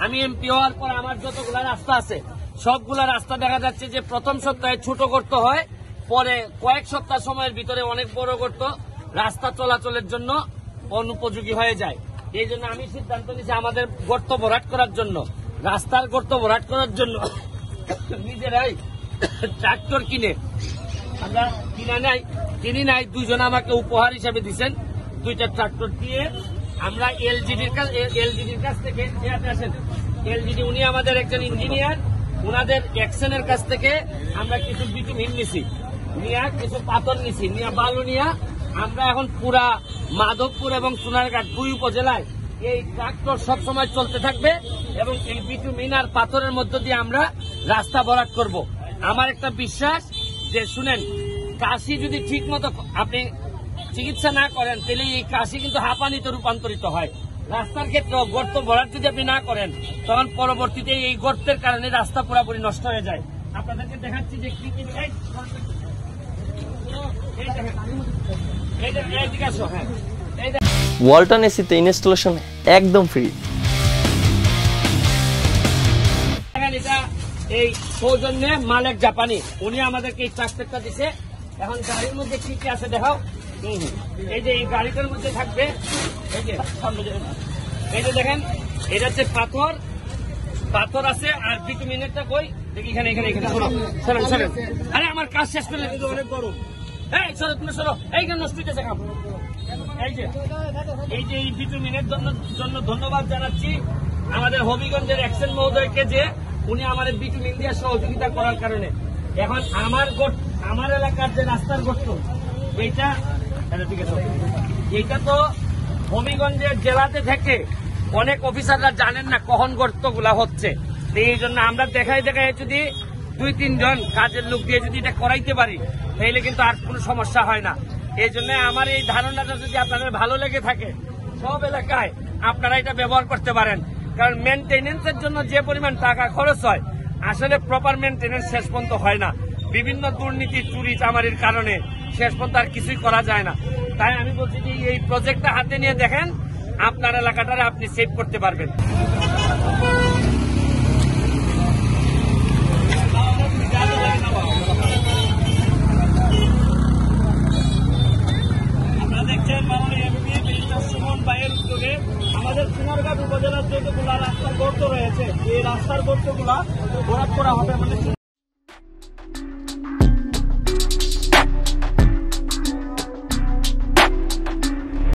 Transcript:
আমি এমপি হওয়ার পর আমার যতগুলা রাস্তা আছে সবগুলা রাস্তা দেখা যাচ্ছে যে প্রথম সপ্তাহে ছোট গর্ত হয়, পরে কয়েক সপ্তাহ সময়ের ভিতরে অনেক বড় গর্ত রাস্তা চলাচলের জন্য অনুপযোগী হয়ে যায়। এই জন্য আমি সিদ্ধান্ত নিয়েছি আমাদের গর্ত ভরাট করার জন্য, রাস্তার গর্ত ভরাট করার জন্য নিজেরাই ট্রাক্টর কিনে, আমরা কিনি নাই, দুইজন আমাকে উপহার হিসাবে দিচ্ছেন, 2টা ট্রাক্টর দিয়ে আমরা এলজিডির কাছ থেকে এলজিডি উনি আমাদের একজন ইঞ্জিনিয়ার, ওনাদের অ্যাকশনের কাছ থেকে আমরা কিছু বিটুমিন নিছি, কিছু পাথর নিছি, বালু নিয়ে আমরা এখন পুরা মাধবপুর এবং সোনারঘাট 2 উপজেলায় এই ট্রাক্টর সবসময় চলতে থাকবে এবং এই বিটুমিন আর পাথরের মধ্য দিয়ে আমরা রাস্তা ভরাট করব। আমার একটা বিশ্বাস যে শুনেন, কাশি যদি ঠিক মতো আপনি চিকিৎসা না করেন তাহলে এই কাশি কিন্তু হাঁপানিতে রূপান্তরিত হয়। রাস্তার ক্ষেত্রে গর্ত ভরাট যদি আপনি না করেন তখন পরবর্তীতে এই গর্তের কারণে রাস্তা পুরোপুরি নষ্ট হয়ে যায়। আপনাদেরকে দেখাচ্ছি যে কি ওয়ালটন এসিতে ইনস্টলেশন একদম ফ্রি। এটা এই সৌজন্যে মালিক জাপানি, উনি আমাদেরকে এই ট্রাক্টরটা দিছে। এখন গাড়ির মধ্যে কি কি আছে দেখাও। এই যে এই গাড়িটার মধ্যে থাকবে, এই যে দেখেন, এটা হচ্ছে পাথর আছে আর বিটুমিনেরটা কই দেখি, এখানে সরেন। আরে আমার কাজ শেষ করলে কিন্তু অনেক গরম। এই সরো, তুমি সরো, এইখানে নষ্ট হইতেছে কাম। এই যে এই বিটুমিনের জন্য ধন্যবাদ জানাচ্ছি আমাদের হবিগঞ্জের অ্যাকশন মহোদয়কে, যে উনি আমাদের বিটুমিন দিয়ে সহযোগিতা করার কারণে এখন আমার এলাকার যে রাস্তার গর্ত এইটা তো হবিগঞ্জের জেলাতে থেকে অনেক অফিসাররা জানেন না কখন গর্তগুলা হচ্ছে। এই জন্য আমরা দেখাই যদি 2-3 জন কাজের লোক দিয়ে যদি এটা করাইতে পারি তাহলে কিন্তু আর কোনো সমস্যা হয় না। এই জন্য আমার এই ধারণাটা যদি আপনাদের ভালো লেগে থাকে, সব এলাকায় আপনারা এটা ব্যবহার করতে পারেন। কারণ মেনটেনেন্সের জন্য যে পরিমাণ টাকা খরচ হয়, আসলে প্রপার মেনটেনেন্স শেষ পর্যন্ত হয় না। বিভিন্ন দুর্নীতি, চুরি চামারির কারণে শেষ পর্যন্ত আর কিছুই করা যায় না। তাই আমি বলছি যে এই প্রজেক্টটা হাতে নিয়ে দেখেন, আপনার এলাকাটারে আপনি সেভ করতে পারবেন। আপনারা দেখছেন মাননীয় এমপি মিস্টার সুমন ভাইয়ের উদ্যোগে আমাদের সোনারঘাট উপজেলার যতগুলা রাস্তার গর্ত রয়েছে, এই রাস্তার গর্তগুলা ভরাট করা হবে। মানে